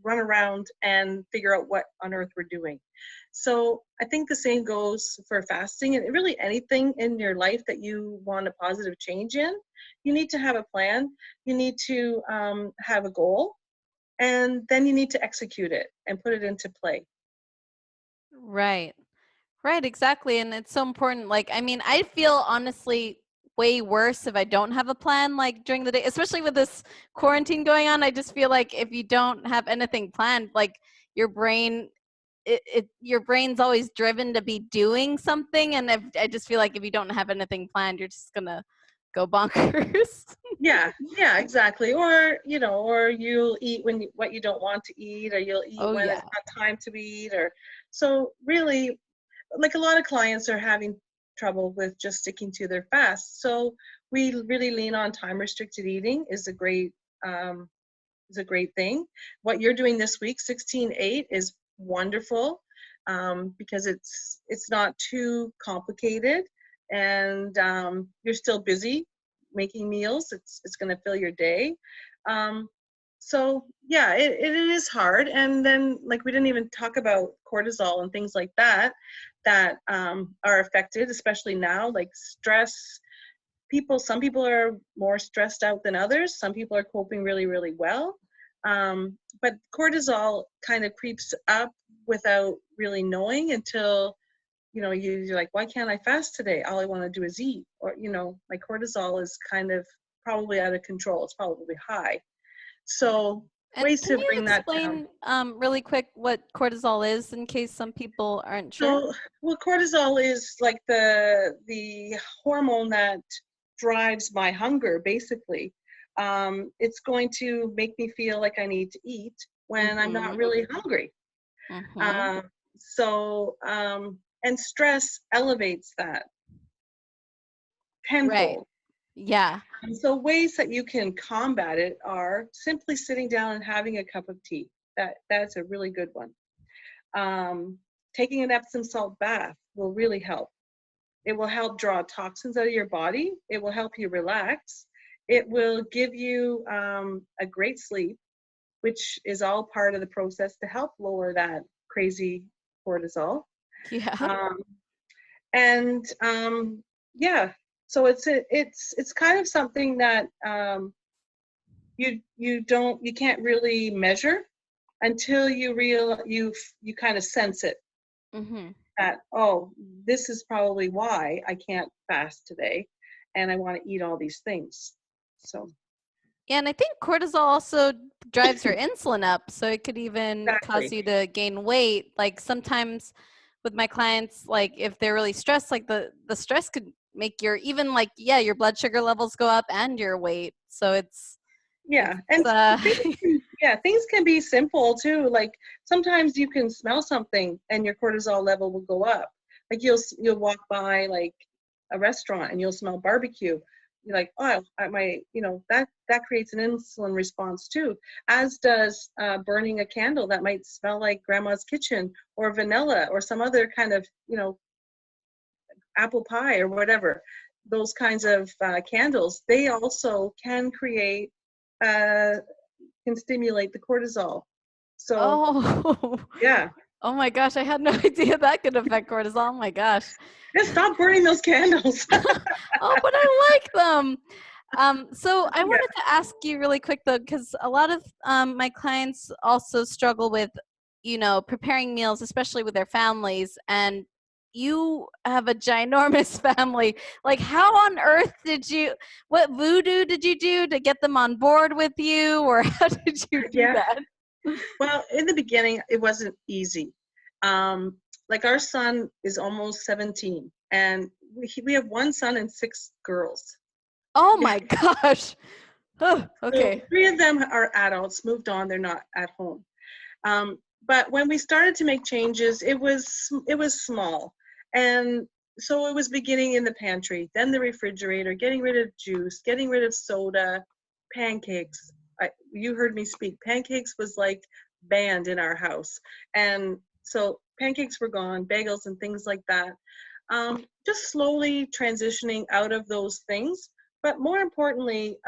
S2: run around and figure out what on earth we're doing. So I think the same goes for fasting, and really anything in your life that you want a positive change in. You need to have a plan. You need to have a goal, and then you need to execute it and put it into play.
S1: Right. Right, exactly. And it's so important. Like, I mean, I feel honestly way worse if I don't have a plan, like during the day, especially with this quarantine going on. I just feel like if you don't have anything planned, like your brain, your brain's always driven to be doing something. And I just feel like if you don't have anything planned, you're just gonna go bonkers.
S2: Yeah, exactly. Or or you'll eat what you don't want to eat, or you'll eat
S1: Oh
S2: when it's
S1: yeah.
S2: not time to eat, or so really, like a lot of clients are having trouble with just sticking to their fast. So we really lean on time restricted eating um, is a great thing. What you're doing this week, 16/8, is wonderful, because it's not too complicated, and you're still busy making meals. It's going to fill your day. Um, so yeah, it is hard. And then, like, we didn't even talk about cortisol and things like that are affected, especially now, like stress. Some people are more stressed out than others. Some people are coping really, really well. But cortisol kind of creeps up without really knowing until, you're like, why can't I fast today? All I want to do is eat. Or, my cortisol is kind of probably out of control. It's probably high. So
S1: And
S2: ways
S1: can
S2: to
S1: you
S2: bring that down.
S1: explain really quick what cortisol is in case some people aren't sure?
S2: So, well, cortisol is like the hormone that drives my hunger, basically. It's going to make me feel like I need to eat when I'm not
S1: Mm-hmm.
S2: really hungry.
S1: Mm-hmm.
S2: Um, and stress elevates that
S1: Right.
S2: tenfold.
S1: Yeah.
S2: And so ways that you can combat it are simply sitting down and having a cup of tea. That's a really good one. Um, Taking an Epsom salt bath will really help. It will help draw toxins out of your body. It will help you relax. It will give you a great sleep, which is all part of the process to help lower that crazy cortisol.
S1: Yeah.
S2: Um, and yeah, so it's kind of something that you can't really measure until you kind of sense it,
S1: Mm-hmm.
S2: that, oh, this is probably why I can't fast today and I want to eat all these things. So
S1: Yeah, and I think cortisol also drives your insulin up, so it could even cause
S2: exactly.
S1: you to gain weight. Like sometimes with my clients, like if they're really stressed, like the stress could make your even like yeah, your blood sugar levels go up and your weight. So it's
S2: Yeah, and things can be simple too. Like sometimes you can smell something and your cortisol level will go up. Like you'll walk by like a restaurant and you'll smell barbecue. You're like, oh, that creates an insulin response too. As does burning a candle that might smell like grandma's kitchen or vanilla or some other kind of apple pie or whatever. Those kinds of candles, they also uh, can stimulate the cortisol. So
S1: oh
S2: yeah,
S1: oh my gosh, I had no idea that could affect cortisol. Oh my gosh.
S2: just stop burning those candles.
S1: Oh, but I like them. So I
S2: Yeah,
S1: wanted to ask you really quick though, because a lot of my clients also struggle with, preparing meals, especially with their families. And you have a ginormous family. Like, how on earth what voodoo did you do to get them on board with you, or how did you do
S2: yeah.
S1: that?
S2: Well, in the beginning, it wasn't easy. Like our son is almost 17, and we have one son and six girls.
S1: Oh my gosh. Oh,
S2: So
S1: okay.
S2: three of them are adults, moved on, they're not at home. But when we started to make changes, it was small, and so it was beginning in the pantry, then the refrigerator, getting rid of juice, getting rid of soda, pancakes. You heard me speak. Pancakes was like banned in our house, and so pancakes were gone, bagels and things like that. just slowly transitioning out of those things. But more importantly,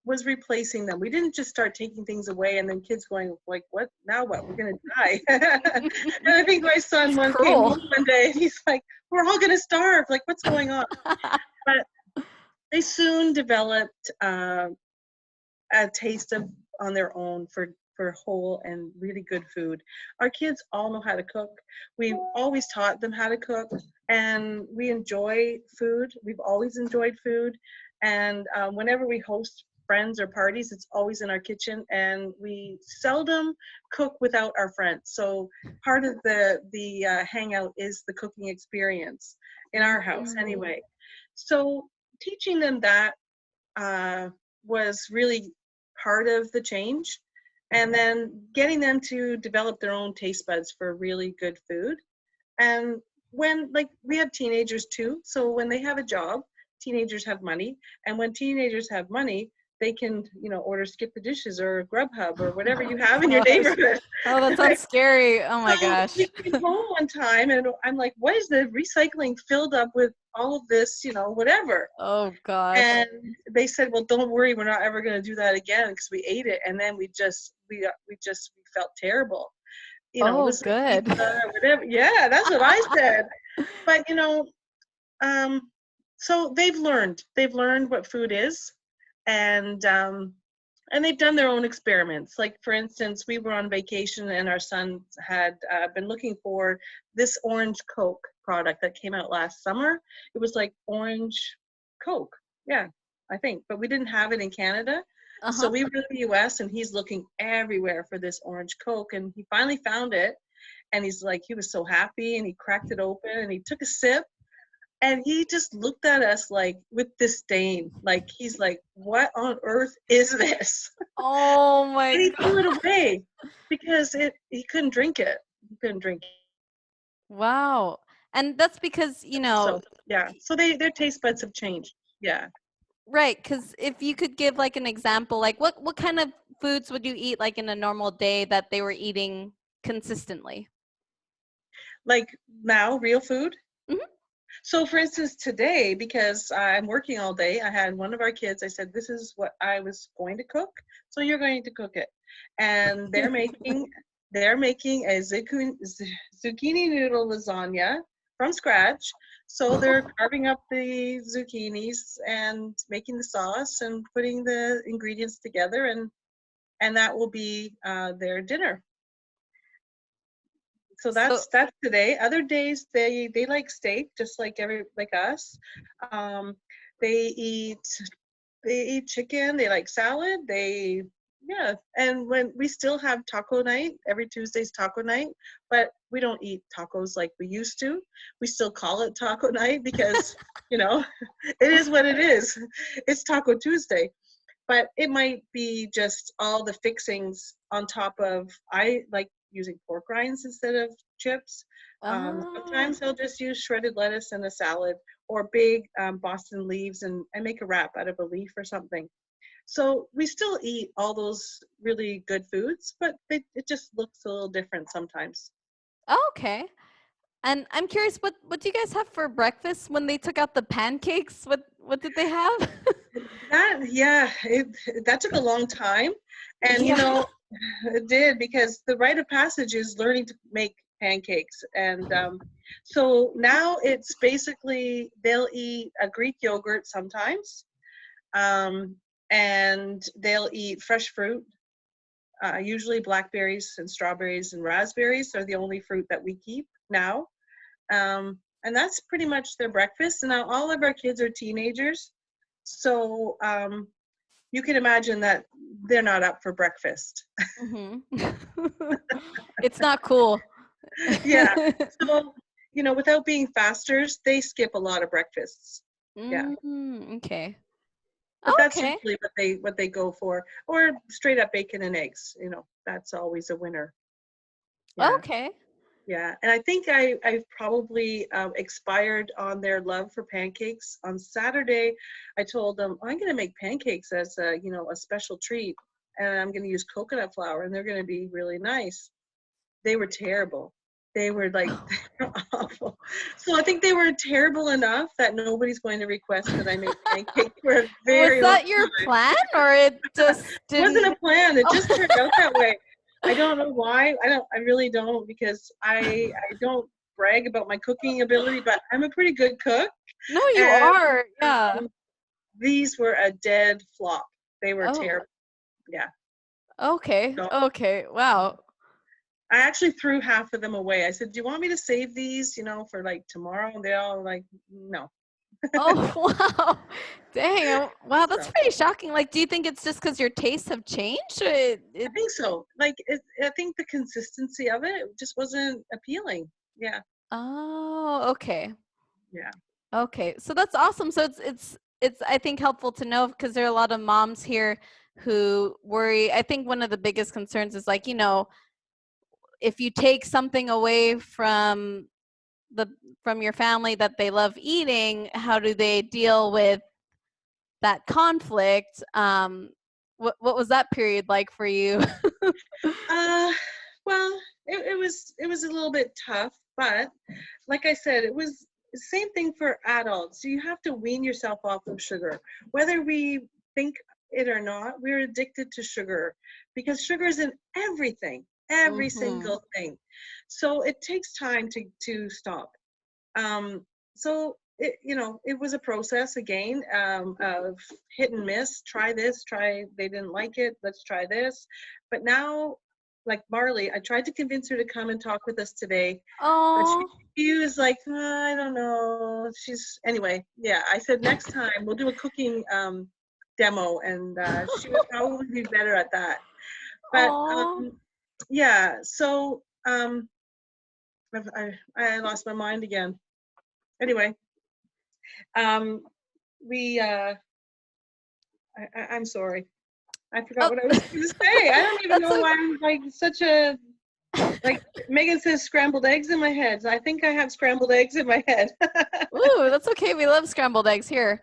S2: was replacing them. We didn't just start taking things away and then kids going like, what, now what? We're going to die. And I think my son came home one day and he's like, we're all going to starve. Like, what's going on? But they soon developed a taste of on their own for whole and really good food. Our kids all know how to cook. We've always taught them how to cook, and we enjoy food. We've always enjoyed food, and whenever we host friends or parties, it's always in our kitchen, and we seldom cook without our friends. So part of the hangout is the cooking experience in our house anyway. So teaching them that was really part of the change, and then getting them to develop their own taste buds for really good food. And when, like, we have teenagers too, so when they have a job, teenagers have money, and when teenagers have money, they can, order Skip the Dishes or Grubhub or whatever you have in your neighborhood.
S1: Oh, that sounds scary. Oh my gosh.
S2: We came home one time and I'm like, what is the recycling filled up with all of this, whatever.
S1: Oh gosh.
S2: And they said, well, don't worry, we're not ever going to do that again, because we ate it and then we felt terrible. It was
S1: good.
S2: whatever. Yeah, that's what I said. But so they've learned what food is, and they've done their own experiments. Like, for instance, we were on vacation and our son had been looking for this orange Coke product that came out last summer. It was like orange Coke. Yeah, I think. But we didn't have it in Canada. So we were in the US and he's looking everywhere for this orange Coke. And he finally found it. And he was so happy, and he cracked it open and he took a sip. And he just looked at us like with disdain. Like, he's like, what on earth is this?
S1: Oh my
S2: And he threw it away because he couldn't drink it. He couldn't drink it.
S1: Wow. And that's because,
S2: So, yeah. So their taste buds have changed. Yeah.
S1: Right. Because if you could give like an example, like what kind of foods would you eat like in a normal day that they were eating consistently?
S2: Like now, real food?
S1: Mm-hmm.
S2: So, for instance, today, because I'm working all day, I had one of our kids, I said, this is what I was going to cook, so you're going to cook it. And they're making a zucchini noodle lasagna from scratch. So they're carving up the zucchinis and making the sauce and putting the ingredients together, and that will be their dinner. So that's today. Other days they like steak, just like us. Um, they eat chicken. They like salad. And when we still have taco night, every Tuesday's taco night, but we don't eat tacos like we used to. We still call it taco night because it is what it is. It's Taco Tuesday. But it might be just all the fixings on top of, I like using pork rinds instead of chips. Sometimes I'll just use shredded lettuce in a salad, or big Boston leaves and make a wrap out of a leaf or something. So we still eat all those really good foods, but it just looks a little different sometimes.
S1: Okay. And I'm curious, what do you guys have for breakfast when they took out the pancakes? What did they have?
S2: That took a long time, and it did, because the rite of passage is learning to make pancakes, and so now it's basically they'll eat a Greek yogurt sometimes, and they'll eat fresh fruit. Usually blackberries and strawberries and raspberries are the only fruit that we keep now. And that's pretty much their breakfast. And now all of our kids are teenagers. So you can imagine that they're not up for breakfast.
S1: Mm-hmm. It's not cool.
S2: Yeah. So, without being fasters, they skip a lot of breakfasts. Yeah.
S1: Okay.
S2: But that's usually what they go for. Or straight up bacon and eggs. That's always a winner.
S1: Yeah. Okay.
S2: Yeah, and I think I've probably expired on their love for pancakes. On Saturday, I told them, I'm going to make pancakes as a special treat, and I'm going to use coconut flour, and they're going to be really nice. They were terrible. They were like they were awful. So I think they were terrible enough that nobody's going to request that I make pancakes for a
S1: Was
S2: very long
S1: that your
S2: time.
S1: plan, or it just
S2: It wasn't
S1: didn't?
S2: a plan. It just
S1: Oh.
S2: turned out that way. I don't know why. I really don't, because I don't brag about my cooking ability, but I'm a pretty good cook.
S1: No, you
S2: And
S1: are. Yeah.
S2: these were a dead flop. They were
S1: Oh,
S2: terrible. Yeah.
S1: okay.
S2: So
S1: Okay. Wow.
S2: I actually threw half of them away. I said, "Do you want me to save these, for like tomorrow?" And they all like, "No."
S1: Oh, wow. Dang. Wow, that's
S2: So
S1: pretty shocking. Like, do you think it's just because your tastes have changed? Or
S2: I think so. Like, I think the consistency of it just wasn't appealing. Yeah.
S1: Oh, okay.
S2: Yeah.
S1: Okay. So that's awesome. So it's I think helpful to know because there are a lot of moms here who worry. I think one of the biggest concerns is like, if you take something away the from your family that they love eating, how do they deal with that conflict? What was that period like for you?
S2: Uh, well, it was a little bit tough, but like I said, it was the same thing for adults. You have to wean yourself off of sugar, whether we think it or not. We're addicted to sugar because sugar is in everything, every
S1: Hmm.
S2: single thing. So it takes time to stop. So it was a process again, of hit and miss. Try this, try. They didn't like it. Let's try this. But now, like Marley, I tried to convince her to come and talk with us today, but she,
S1: Oh.
S2: she was like, I don't know. Anyway. Yeah, I said next time we'll do a cooking demo, and she would probably be better at that. But
S1: Oh.
S2: yeah, so I lost my mind again. Anyway, um, we I'm sorry. I forgot
S1: Oh.
S2: what I was going to say. I don't even
S1: That's
S2: know why I'm like such a like Megan says scrambled eggs in my head. I think I have scrambled eggs in my head.
S1: Ooh, that's okay. We love scrambled eggs here.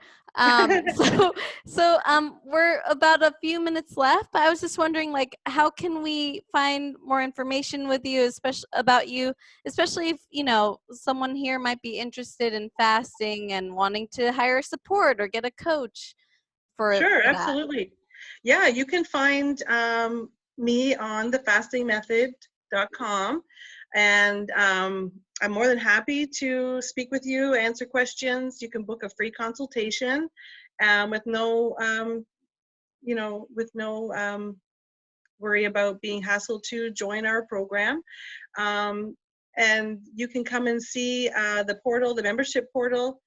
S1: We're about a few minutes left, but I was just wondering, like, how can we find more information with you, especially about you, especially if someone here might be interested in fasting and wanting to hire support or get a coach
S2: Sure,
S1: for that.
S2: absolutely. Yeah, you can find me on thefastingmethod.com, and I'm more than happy to speak with you, answer questions. You can book a free consultation with no, with no worry about being hassled to join our program. Um, and you can come and see the portal, the membership portal,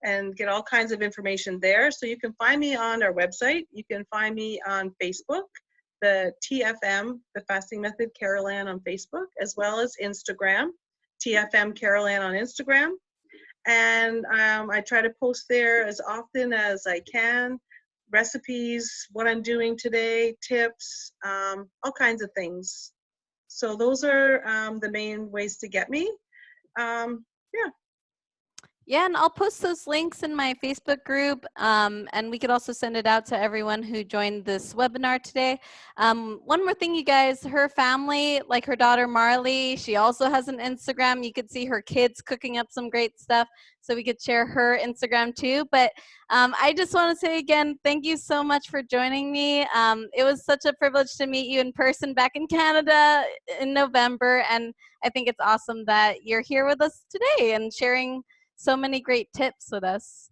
S2: and get all kinds of information there. So you can find me on our website. You can find me on Facebook, the TFM, the Fasting Method Carolann on Facebook, as well as Instagram, TFM Carolann on Instagram. And I try to post there as often as I can, recipes, what I'm doing today, tips, all kinds of things. So those are the main ways to get me. Yeah.
S1: Yeah, and I'll post those links in my Facebook group, and we could also send it out to everyone who joined this webinar today. One more thing, you guys, her family, like her daughter Marley, she also has an Instagram. You could see her kids cooking up some great stuff, so we could share her Instagram too. But I just want to say again, thank you so much for joining me. It was such a privilege to meet you in person back in Canada in November, and I think it's awesome that you're here with us today and sharing so many great tips with us.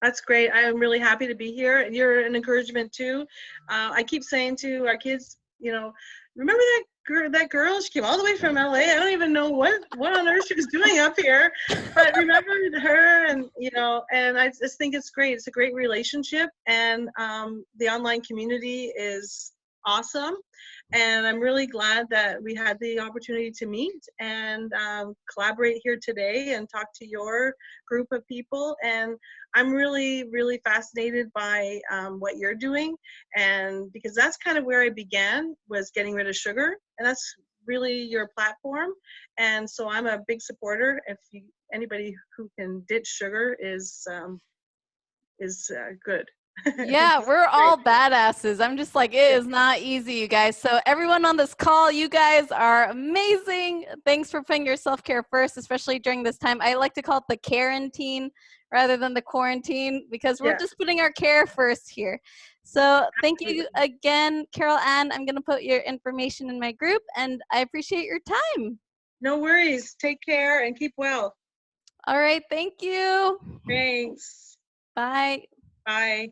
S2: That's great. I am really happy to be here. You're an encouragement too. I keep saying to our kids, remember that girl? She came all the way from LA. I don't even know what on earth she was doing up here, but remember her, and I just think it's great. It's a great relationship, and the online community is awesome. And I'm really glad that we had the opportunity to meet and collaborate here today and talk to your group of people. And I'm really, really fascinated by what you're doing, and because that's kind of where I began, was getting rid of sugar, and that's really your platform. And so I'm a big supporter. If anybody who can ditch sugar is good.
S1: Yeah, we're
S2: Great.
S1: all badasses. I'm just like, it
S2: Yeah.
S1: is not easy, you guys. So everyone on this call, you guys are amazing. Thanks for putting your self-care first, especially during this time. I like to call it the quarantine rather than the quarantine because we're
S2: Yeah,
S1: just putting our care first here. So thank you
S2: absolutely.
S1: again, Carolann. I'm going to put your information in my group, and I appreciate your time.
S2: No worries. Take care and keep well.
S1: All right, thank you.
S2: Thanks.
S1: Bye.
S2: Bye.